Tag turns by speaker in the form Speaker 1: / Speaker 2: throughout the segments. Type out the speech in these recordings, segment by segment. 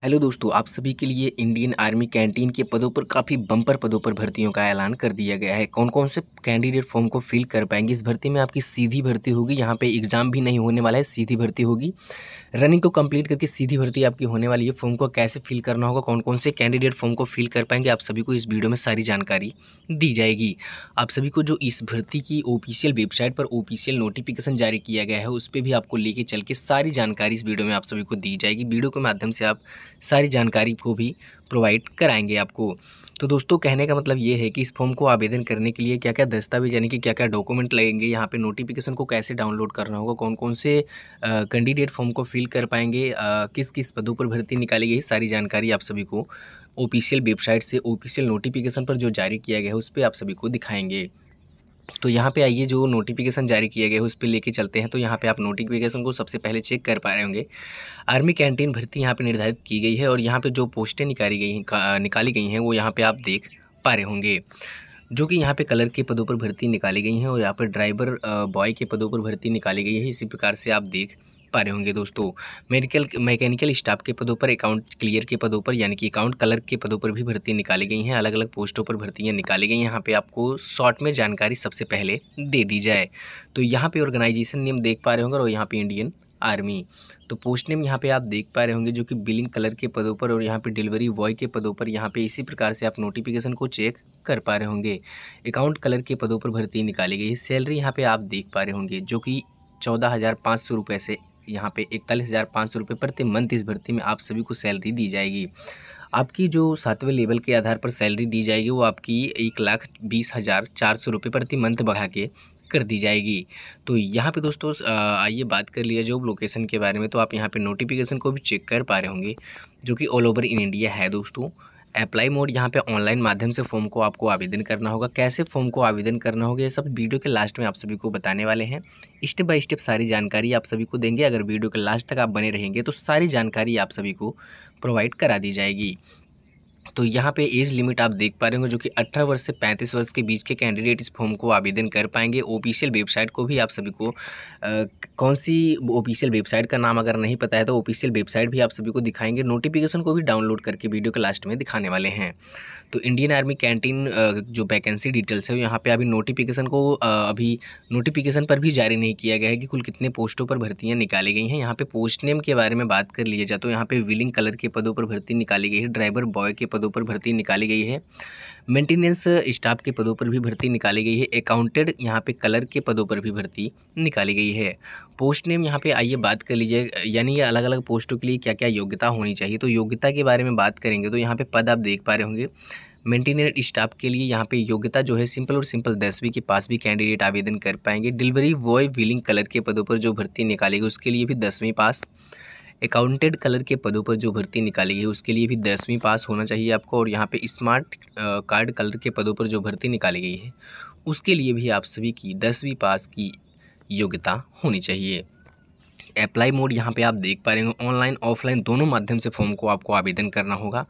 Speaker 1: Hello दोस्तों, आप सभी के लिए इंडियन आर्मी कैंटीन के पदों पर काफ़ी बम्पर पदों पर भर्तियों का ऐलान कर दिया गया है। कौन-कौन से कैंडिडेट फॉर्म को फिल कर पाएँगे? इस भर्ती में आपकी सीधी भर्ती होगी, यहाँ पे एग्ज़ाम भी नहीं होने वाला है, सीधी भर्ती होगी। रनिंग को कंप्लीट करके सीधी भर्ती आपकी होने वाली है। फॉर्म को कैसे फिल करना होगा, कौन-कौन से कैंडिडेट फॉर्म को फिल कर पाएँगे, आप सभी को इस वीडियो में सारी जानकारी दी जाएगी। आप सभी को जो इस भर्ती की ऑफ़िशियल वेबसाइट पर ऑफ़िशियल नोटिफ़िकेशन जारी किया गया है, उस पे भी आपको लेके चल के सारी जानकारी इस वीडियो में आप सभी को दी जाएगी। वीडियो के माध्यम से आप सारी जानकारी को भी प्रोवाइड कराएँगे आपको। तो दोस्तों, कहने का मतलब ये है कि इस फॉर्म को आवेदन करने के लिए क्या-क्या दस्तावेज़ यानी कि क्या-क्या डॉक्यूमेंट लगेंगे, यहाँ पे नोटिफ़िकेशन को कैसे डाउनलोड करना होगा, कौन-कौन से कैंडिडेट फॉर्म को फिल कर पाएँगे, किस-किस पदों पर भर्ती निकाली गई, सारी जानकारी आप सभी को ऑफ़िशियल वेबसाइट से ऑफ़िशियल नोटिफ़िकेशन पर जो जारी किया गया है, उस पे आप सभी को दिखाएँगे। तो यहाँ पे आइए, जो नोटिफ़िकेशन जारी किया गया है उस पे लेके चलते हैं। तो यहाँ पे आप नोटिफ़िकेशन को सबसे पहले चेक कर पा रहे होंगे। आर्मी कैंटीन भर्ती यहाँ पे निर्धारित की गई है और यहाँ पे जो पोस्टें निकाली गई हैं वो यहाँ पे आप देख पा रहे होंगे। जो कि यहाँ पे कलर के पदों पर भर्ती निकाली गई हैं और यहाँ पर ड्राइवर बॉय के पदों पर भर्ती निकाली गई है। इसी प्रकार से आप देख पा रहे होंगे दोस्तों। मैकेनिकल स्टाफ के पदों पर, अकाउंट क्लियर के पदों पर यानी कि अकाउंट कलर के पदों पर भी भर्ती निकाली गई हैं। अलग-अलग पोस्टों पर भर्तियाँ निकाली गई हैं। यहाँ पे आपको शॉर्ट में जानकारी सबसे पहले दे दी जाए। तो यहाँ पे ऑर्गेनाइजेशन नेम देख पा रहे होंगे और यहाँ पे इंडियन आर्मी। तो पोस्ट नेम यहाँ पे आप देख पा रहे होंगे, जो कि बिलिंग कलर के पदों पर और यहाँ पे डिलीवरी बॉय के पदों पर यहाँ पे इसी प्रकार से आप नोटिफिकेशन को चेक कर पा रहे होंगे। अकाउंट कलर के पदों पर भर्ती निकाली गई है। सैलरी यहाँ पे आप देख पा रहे होंगे, जो कि 14,500 रुपये से यहाँ पे 41,500 रुपये प्रति मंथ इस भर्ती में आप सभी को सैलरी दी जाएगी। आपकी जो 7वें लेवल के आधार पर सैलरी दी जाएगी वो आपकी 1,20,400 रुपये प्रति मंथ बढ़ा के कर दी जाएगी। तो यहाँ पे दोस्तों आइए बात कर लिया जॉब लोकेशन के बारे में। तो आप यहाँ पे नोटिफिकेशन को भी चेक कर पा रहे होंगे, जो कि ऑल ओवर इन इंडिया है दोस्तों। अप्लाई मोड यहाँ पे ऑनलाइन माध्यम से फॉर्म को आपको आवेदन करना होगा। कैसे फॉर्म को आवेदन करना होगा, ये सब वीडियो के लास्ट में आप सभी को बताने वाले हैं। स्टेप बाय स्टेप सारी जानकारी आप सभी को देंगे। अगर वीडियो के लास्ट तक आप बने रहेंगे तो सारी जानकारी आप सभी को प्रोवाइड करा दी जाएगी। तो यहाँ पे एज लिमिट आप देख पा रहे होंगे, जो कि 18 वर्ष से 35 वर्ष के बीच के कैंडिडेट इस फॉर्म को आवेदन कर पाएंगे। ऑफिशियल वेबसाइट को भी आप सभी को कौन सी ऑफिशियल वेबसाइट का नाम अगर नहीं पता है तो ऑफिशियल वेबसाइट भी आप सभी को दिखाएंगे। नोटिफिकेशन को भी डाउनलोड करके वीडियो के लास्ट में दिखाने वाले हैं। तो इंडियन आर्मी कैंटीन जो वैकेंसी डिटेल्स है यहाँ पे अभी नोटिफिकेशन को अभी नोटिफिकेशन पर भी जारी नहीं किया गया है कि कुल कितने पोस्टों पर भर्तियाँ निकाली गई हैं। यहाँ पे पोस्ट नेम के बारे में बात कर लिया जाए तो यहाँ पे विलिंग कलर के पदों पर भर्ती निकाली गई है। ड्राइवर बॉय के पदों पर भर्ती निकाली गई है। मेंटेनेंस स्टाफ के पदों पर भी भर्ती निकाली गई है। अकाउंटेंट यहाँ पे कलर के पदों पर भी भर्ती निकाली गई है। पोस्ट नेम यहाँ पे आइए बात कर लीजिए, यानी ये अलग अलग पोस्टों के लिए क्या क्या योग्यता होनी चाहिए। तो योग्यता के बारे में बात करेंगे तो यहाँ पे पद आप देख पा रहे होंगे। मेंटेनेंस स्टाफ के लिए यहाँ पे योग्यता जो है सिंपल 10वीं के पास भी कैंडिडेट आवेदन कर पाएंगे। डिलीवरी बॉय व्हीलिंग कलर के पदों पर जो भर्ती निकाली गई उसके लिए भी 10वीं पास। अकाउंटेंट कलर के पदों पर जो भर्ती निकाली गई उसके लिए भी 10वीं पास होना चाहिए आपको। और यहाँ पे स्मार्ट कार्ड कलर के पदों पर जो भर्ती निकाली गई है उसके लिए भी आप सभी की 10वीं पास की योग्यता होनी चाहिए। अप्लाई मोड यहाँ पे आप देख पा रहे होंगे, ऑनलाइन ऑफलाइन दोनों माध्यम से फॉर्म को आपको आवेदन करना होगा।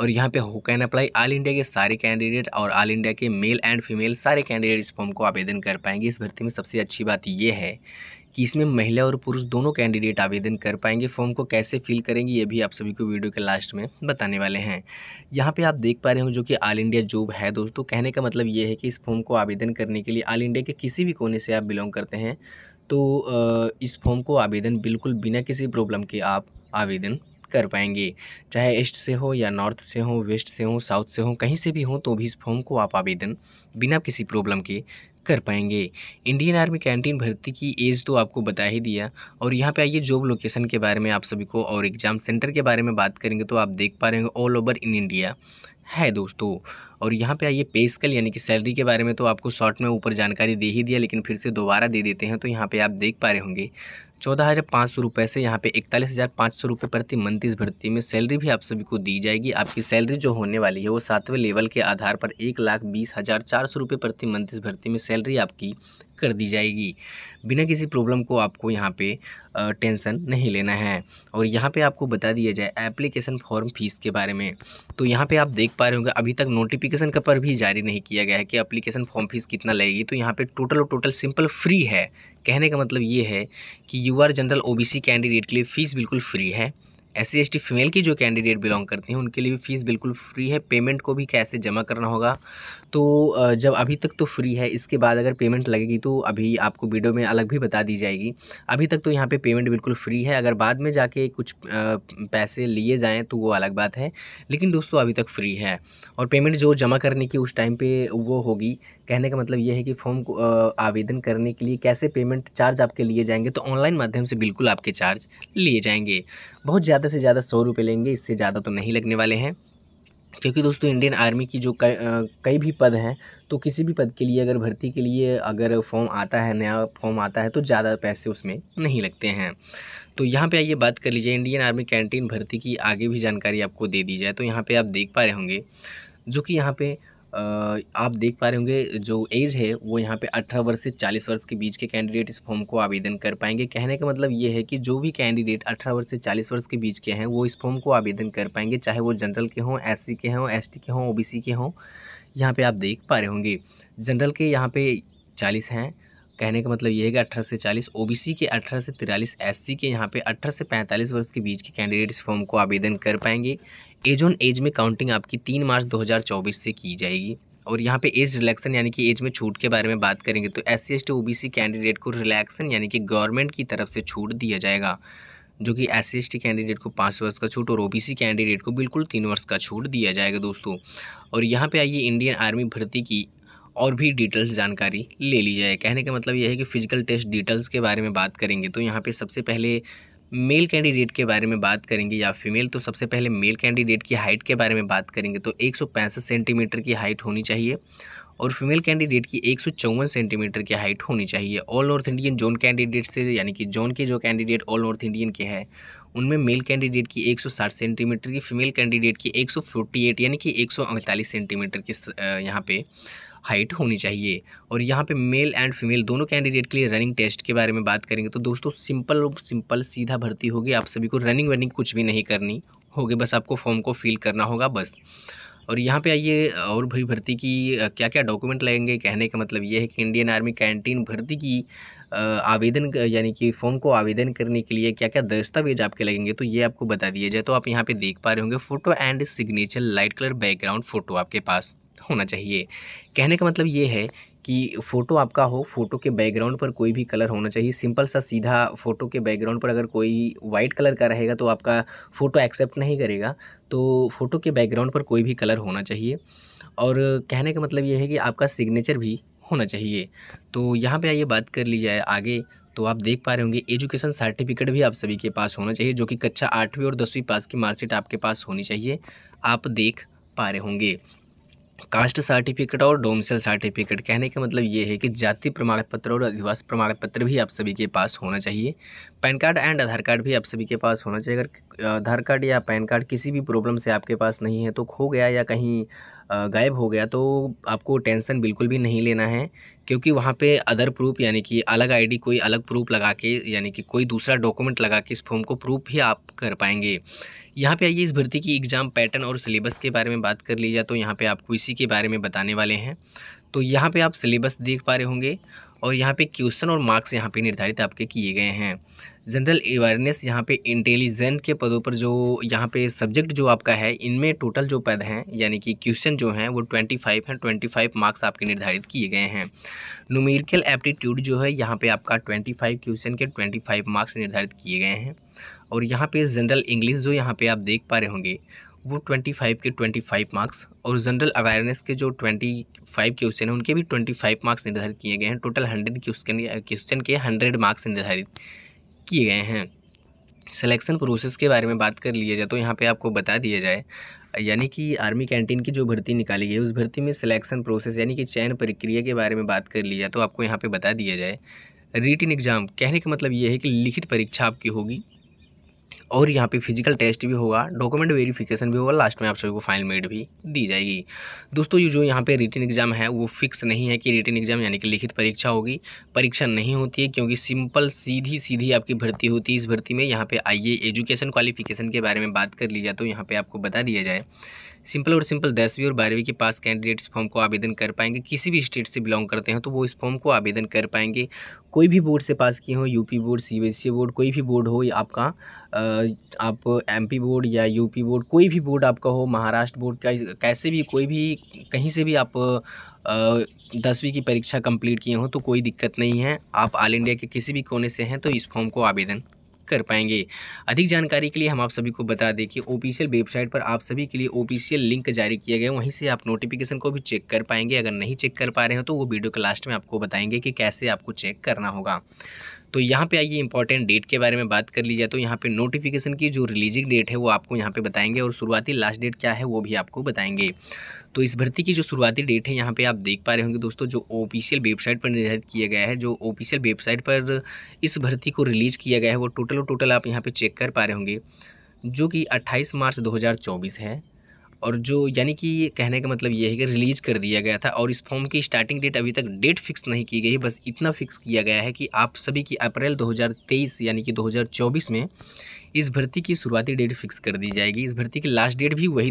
Speaker 1: और यहाँ पे who can apply, all India के सारे कैंडिडेट और ऑल इंडिया के मेल एंड फीमेल सारे कैंडिडेट इस फॉर्म को आवेदन कर पाएंगे। इस भर्ती में सबसे अच्छी बात ये है कि इसमें महिला और पुरुष दोनों कैंडिडेट आवेदन कर पाएंगे। फॉर्म को कैसे फिल करेंगे ये भी आप सभी को वीडियो के लास्ट में बताने वाले हैं। यहाँ पे आप देख पा रहे हो जो कि ऑल इंडिया जॉब है दोस्तों। कहने का मतलब ये है कि इस फॉर्म को आवेदन करने के लिए ऑल इंडिया के किसी भी कोने से आप बिलोंग करते हैं तो इस फॉर्म को आवेदन बिल्कुल बिना किसी प्रॉब्लम के आप आवेदन कर पाएंगे। चाहे ईस्ट से हो या नॉर्थ से हो, वेस्ट से हो, साउथ से हो, कहीं से भी हो तो भी इस फॉर्म को आप आवेदन बिना किसी प्रॉब्लम के कर पाएंगे। इंडियन आर्मी कैंटीन भर्ती की एज तो आपको बता ही दिया। और यहाँ पे आइए जॉब लोकेशन के बारे में आप सभी को और एग्ज़ाम सेंटर के बारे में बात करेंगे तो आप देख पा रहे होंगे ऑल ओवर इन इंडिया है दोस्तों। और यहाँ पे आइए पे स्केल यानी कि सैलरी के बारे में तो आपको शॉर्ट में ऊपर जानकारी दे ही दिया, लेकिन फिर से दोबारा दे देते हैं। तो यहाँ पे आप देख पा रहे होंगे 14,500 रुपये से यहाँ पे 41,500 रुपये प्रति मंथ इस भर्ती में सैलरी भी आप सभी को दी जाएगी। आपकी सैलरी जो होने वाली है वो 7वें लेवल के आधार पर 1,20,400 रुपये प्रति मंथ इस भर्ती में सैलरी आपकी कर दी जाएगी। बिना किसी प्रॉब्लम को आपको यहाँ पे टेंशन नहीं लेना है। और यहाँ पे आपको बता दिया जाए एप्लीकेशन फॉर्म फीस के बारे में। तो यहाँ पे आप देख पा रहे होंगे अभी तक नोटिफिकेशन का पर भी जारी नहीं किया गया है कि एप्लीकेशन फॉर्म फीस कितना लगेगी। तो यहाँ पे टोटल सिंपल फ्री है। कहने का मतलब ये है कि यूआर जनरल ओबीसी कैंडिडेट के लिए फ़ीस बिल्कुल फ्री है। SC ST फीमेल की जो कैंडिडेट बिलोंग करती हैं उनके लिए भी फ़ीस बिल्कुल फ्री है। पेमेंट को भी कैसे जमा करना होगा, तो जब अभी तक तो फ्री है, इसके बाद अगर पेमेंट लगेगी तो अभी आपको वीडियो में अलग भी बता दी जाएगी। अभी तक तो यहाँ पे पेमेंट बिल्कुल फ्री है, अगर बाद में जाके कुछ पैसे लिए जाएँ तो वो अलग बात है, लेकिन दोस्तों अभी तक फ्री है। और पेमेंट जो जमा करने की उस टाइम पे वो होगी। कहने का मतलब ये है कि फॉर्म को आवेदन करने के लिए कैसे पेमेंट चार्ज आपके लिए जाएंगे, तो ऑनलाइन माध्यम से बिल्कुल आपके चार्ज लिए जाएंगे। बहुत ज़्यादा से ज़्यादा 100 रुपये लेंगे, इससे ज़्यादा तो नहीं लगने वाले हैं। क्योंकि दोस्तों इंडियन आर्मी की जो कई भी पद हैं, तो किसी भी पद के लिए अगर भर्ती के लिए अगर फॉर्म आता है, नया फॉर्म आता है, तो ज़्यादा पैसे उसमें नहीं लगते हैं। तो यहाँ पे आइए बात कर लीजिए इंडियन आर्मी कैंटीन भर्ती की आगे भी जानकारी आपको दे दी जाए। तो यहाँ पे आप देख पा रहे होंगे जो कि यहाँ पे आप देख पा रहे होंगे जो एज है वो यहाँ पे 18 वर्ष से 40 वर्ष के बीच के कैंडिडेट इस फॉर्म को आवेदन कर पाएंगे। कहने का मतलब ये है कि जो भी कैंडिडेट 18 वर्ष से 40 वर्ष के बीच के हैं वो इस फॉर्म को आवेदन कर पाएंगे, चाहे वो जनरल के हों, SC के हों, ST के हों, OBC के हों। यहाँ पे आप देख पा रहे होंगे जनरल के यहाँ पे 40 हैं। कहने का मतलब ये है कि 18 से 40, OBC के 18 से 43, SC के यहाँ पे 18 से 45 वर्ष के बीच के कैंडिडेट इस फॉर्म को आवेदन कर पाएंगे। एज ऑन एज में काउंटिंग आपकी 3 मार्च 2024 से की जाएगी। और यहाँ पे एज रिलैक्सन यानी कि एज में छूट के बारे में बात करेंगे तो SC ST OBC कैंडिडेट को रिलैक्सन यानी कि गवर्नमेंट की तरफ से छूट दिया जाएगा, जो कि SC ST कैंडिडेट को 5 वर्ष का छूट और OBC कैंडिडेट को बिल्कुल 3 वर्ष का छूट दिया जाएगा दोस्तों। और यहाँ पे आइए इंडियन आर्मी भर्ती की और भी डिटेल्स जानकारी ले ली जाए। कहने का मतलब यह है कि फिजिकल टेस्ट डिटेल्स के बारे में बात करेंगे तो यहाँ पे सबसे पहले मेल कैंडिडेट के बारे में बात करेंगे या फीमेल, तो सबसे पहले मेल कैंडिडेट की हाइट के बारे में बात करेंगे तो 165 सेंटीमीटर की हाइट होनी चाहिए और फीमेल कैंडिडेट की 154 सेंटीमीटर की हाइट होनी चाहिए। All north Indian zone candidate से यानी कि जोन के जो कैंडिडेट ऑल नॉर्थ इंडियन के हैं उनमें मेल कैंडिडेट की 160 सेंटीमीटर की, फीमेल कैंडिडेट की 148 यानी कि 148 सेंटीमीटर की यहाँ पे हाइट होनी चाहिए। और यहाँ पे मेल एंड फीमेल दोनों कैंडिडेट के लिए रनिंग टेस्ट के बारे में बात करेंगे तो दोस्तों सिंपल सीधा भर्ती होगी। आप सभी को रनिंग वनिंग कुछ भी नहीं करनी होगी, बस आपको फॉर्म को फिल करना होगा बस। और यहाँ पे आइए और भी भर्ती की क्या क्या डॉक्यूमेंट लगेंगे। कहने का मतलब ये है कि इंडियन आर्मी कैंटीन भर्ती की आवेदन यानी कि फॉर्म को आवेदन करने के लिए क्या क्या दस्तावेज आपके लगेंगे तो ये आपको बता दिया जाए। तो आप यहाँ पे देख पा रहे होंगे photo and signature light colour background photo आपके पास होना चाहिए। कहने का मतलब ये है कि फ़ोटो आपका हो, फ़ोटो के बैकग्राउंड पर कोई भी कलर होना चाहिए। सिंपल सा सीधा फ़ोटो के बैकग्राउंड पर अगर कोई वाइट कलर का रहेगा तो आपका फ़ोटो एक्सेप्ट नहीं करेगा, तो फ़ोटो के बैकग्राउंड पर कोई भी कलर होना चाहिए। और कहने का मतलब ये है कि आपका सिग्नेचर भी होना चाहिए। तो यहाँ पे आइए बात कर ली जाए आगे। तो आप देख पा रहे होंगे एजुकेशन सर्टिफिकेट भी आप सभी के पास होना चाहिए, जो कि कक्षा 8वीं और 10वीं पास की मार्कशीट आपके पास होनी चाहिए। आप देख पा रहे होंगे कास्ट सर्टिफिकेट और डोमिसाइल सर्टिफिकेट। कहने का मतलब ये है कि जाति प्रमाण पत्र और अधिवास प्रमाण पत्र भी आप सभी के पास होना चाहिए। Pan card and Aadhaar card भी आप सभी के पास होना चाहिए। अगर आधार कार्ड या पैन कार्ड किसी भी प्रॉब्लम से आपके पास नहीं है, तो खो गया या कहीं गायब हो गया, तो आपको टेंशन बिल्कुल भी नहीं लेना है, क्योंकि वहाँ पे अदर प्रूफ यानी कि अलग आईडी कोई अलग प्रूफ लगा के यानी कि कोई दूसरा डॉक्यूमेंट लगा के इस फॉर्म को प्रूफ भी आप कर पाएंगे। यहाँ पे आइए इस भर्ती की एग्ज़ाम पैटर्न और सिलेबस के बारे में बात कर ली जाए तो यहाँ पे आपको इसी के बारे में बताने वाले हैं। तो यहाँ पे आप सिलेबस देख पा रहे होंगे और यहाँ पे क्वेश्चन और मार्क्स यहाँ पे निर्धारित आपके किए गए हैं। जनरल अवेयरनेस यहाँ पे इंटेलिजेंट के पदों पर जो यहाँ पे सब्जेक्ट जो आपका है, इनमें टोटल जो पद हैं यानी कि क्वेश्चन जो हैं वो 25 हैं। 25 मार्क्स आपके निर्धारित किए गए हैं। न्यूमेरिकल एप्टीट्यूड जो है यहाँ पे आपका 25 क्वेश्चन के 25 मार्क्स निर्धारित किए गए हैं। और यहाँ पे जनरल इंग्लिश जो यहाँ पे आप देख पा रहे होंगे वो 25 के 25 मार्क्स और जनरल अवेयरनेस के जो 25 क्वेश्चन हैं उनके भी 25 मार्क्स निर्धारित किए गए हैं। टोटल 100 क्वेश्चन के 100 मार्क्स निर्धारित किए गए हैं। सिलेक्शन प्रोसेस के बारे में बात कर लिया जाए तो यहाँ पे आपको बता दिया जाए, यानी कि आर्मी कैंटीन की जो भर्ती निकाली गई उस भर्ती में सिलेक्शन प्रोसेस यानी कि चयन प्रक्रिया के बारे में बात कर ली जाए तो आपको यहाँ पे बता दिया जाए। रिटन एग्ज़ाम कहने का मतलब ये है कि लिखित परीक्षा आपकी होगी और यहाँ पे फिजिकल टेस्ट भी होगा, डॉक्यूमेंट वेरिफिकेशन भी होगा, लास्ट में आप सभी को फाइनल मेरिट भी दी जाएगी। दोस्तों ये जो यहाँ पे रिटन एग्ज़ाम है वो फिक्स नहीं है कि रिटन एग्ज़ाम यानी कि लिखित परीक्षा होगी। परीक्षा नहीं होती है, क्योंकि सिंपल सीधी आपकी भर्ती होती है। इस भर्ती में यहाँ पे आइए एजुकेशन क्वालिफिकेशन के बारे में बात कर ली जाए तो यहाँ पर आपको बता दिया जाए सिंपल 10वीं और 12वीं के पास कैंडिडेट इस फॉर्म को आवेदन कर पाएंगे। किसी भी स्टेट से बिलोंग करते हैं तो वो इस फॉर्म को आवेदन कर पाएंगे। कोई भी बोर्ड से पास किए हो, यूपी बोर्ड, सीबीएसई बोर्ड, कोई भी बोर्ड हो या आपका आप एमपी बोर्ड या यूपी बोर्ड, कोई भी बोर्ड आपका हो, महाराष्ट्र बोर्ड का, कैसे भी कोई भी कहीं से भी आप 10वीं की परीक्षा कंप्लीट किए हो तो कोई दिक्कत नहीं है। आप ऑल इंडिया के किसी भी कोने से हैं तो इस फॉर्म को आवेदन कर पाएंगे। अधिक जानकारी के लिए हम आप सभी को बता दें कि ऑफिशियल वेबसाइट पर आप सभी के लिए ऑफिशियल लिंक जारी किया गया है, वहीं से आप नोटिफिकेशन को भी चेक कर पाएंगे। अगर नहीं चेक कर पा रहे हो तो वो वीडियो के लास्ट में आपको बताएंगे कि कैसे आपको चेक करना होगा। तो यहाँ पे आइए इंपॉर्टेंट डेट के बारे में बात कर ली जाए तो यहाँ पे नोटिफिकेशन की जो रिलीजिंग डेट है वो आपको यहाँ पे बताएंगे और शुरुआती लास्ट डेट क्या है वो भी आपको बताएंगे। तो इस भर्ती की जो शुरुआती डेट है यहाँ पे आप देख पा रहे होंगे दोस्तों, जो ऑफिशियल वेबसाइट पर निर्धारित किया गया है, जो ऑफिशियल वेबसाइट पर इस भर्ती को रिलीज़ किया गया है वो टोटल आप यहाँ पे चेक कर पा रहे होंगे, जो कि 28 मार्च 2024 है। और जो यानी कि ये कहने का मतलब ये है कि रिलीज़ कर दिया गया था और इस फॉर्म की स्टार्टिंग डेट अभी तक डेट फिक्स नहीं की गई है। बस इतना फिक्स किया गया है कि आप सभी की अप्रैल 2023 यानी कि 2024 में इस भर्ती की शुरुआती डेट फिक्स कर दी जाएगी। इस भर्ती की लास्ट डेट भी वही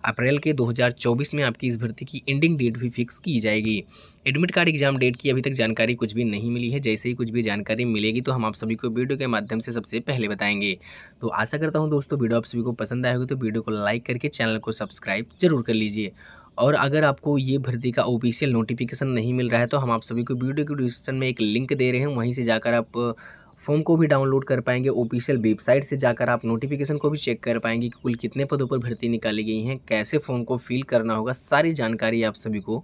Speaker 1: अप्रैल के 2024 में आपकी इस भर्ती की एंडिंग डेट भी फिक्स की जाएगी। एडमिट कार्ड एग्जाम डेट की अभी तक जानकारी कुछ भी नहीं मिली है। जैसे ही कुछ भी जानकारी मिलेगी तो हम आप सभी को वीडियो के माध्यम से सबसे पहले बताएंगे। तो आशा करता हूं दोस्तों वीडियो आप सभी को पसंद आएगी तो वीडियो को लाइक करके चैनल को सब्सक्राइब जरूर कर लीजिए। और अगर आपको ये भर्ती का ऑफिशियल नोटिफिकेशन नहीं मिल रहा है तो हम आप सभी को वीडियो के डिस्क्रिप्शन में एक लिंक दे रहे हैं, वहीं से जाकर आप फॉर्म को भी डाउनलोड कर पाएंगे। ऑफिशियल वेबसाइट से जाकर आप नोटिफिकेशन को भी चेक कर पाएंगे कि कुल कितने पदों पर भर्ती निकाली गई हैं, कैसे फॉर्म को फिल करना होगा, सारी जानकारी आप सभी को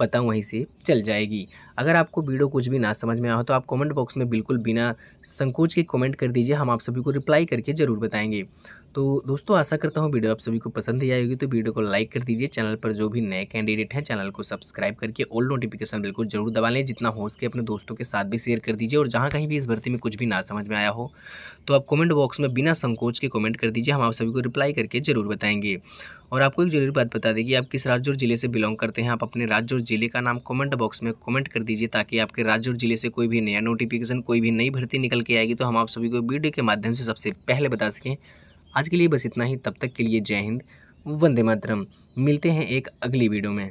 Speaker 1: पता वहीं से चल जाएगी। अगर आपको वीडियो कुछ भी ना समझ में आया हो तो आप कमेंट बॉक्स में बिल्कुल बिना संकोच के कमेंट कर दीजिए, हम आप सभी को रिप्लाई करके ज़रूर बताएंगे। तो दोस्तों आशा करता हूँ वीडियो आप सभी को पसंद ही आएगी, तो वीडियो को लाइक कर दीजिए। चैनल पर जो भी नए कैंडिडेट हैं चैनल को सब्सक्राइब करके ऑल नोटिफिकेशन बिल्कुल जरूर दबा लें। जितना हो सके अपने दोस्तों के साथ भी शेयर कर दीजिए। और जहाँ कहीं भी इस भर्ती में कुछ भी ना समझ में आया हो तो आप कमेंट बॉक्स में बिना संकोच के कमेंट कर दीजिए, हम आप सभी को रिप्लाई करके ज़रूर बताएंगे। और आपको एक जरूरी बात बता दें कि आप किस राज्य और ज़िले से बिलोंग करते हैं, आप अपने राज्य और ज़िले का नाम कमेंट बॉक्स में कमेंट कर दीजिए, ताकि आपके राज्य और ज़िले से कोई भी नया नोटिफिकेशन, कोई भी नई भर्ती निकल के आएगी तो हम आप सभी को वीडियो के माध्यम से सबसे पहले बता सकें। आज के लिए बस इतना ही, तब तक के लिए जय हिंद, वंदे मातरम। मिलते हैं एक अगली वीडियो में।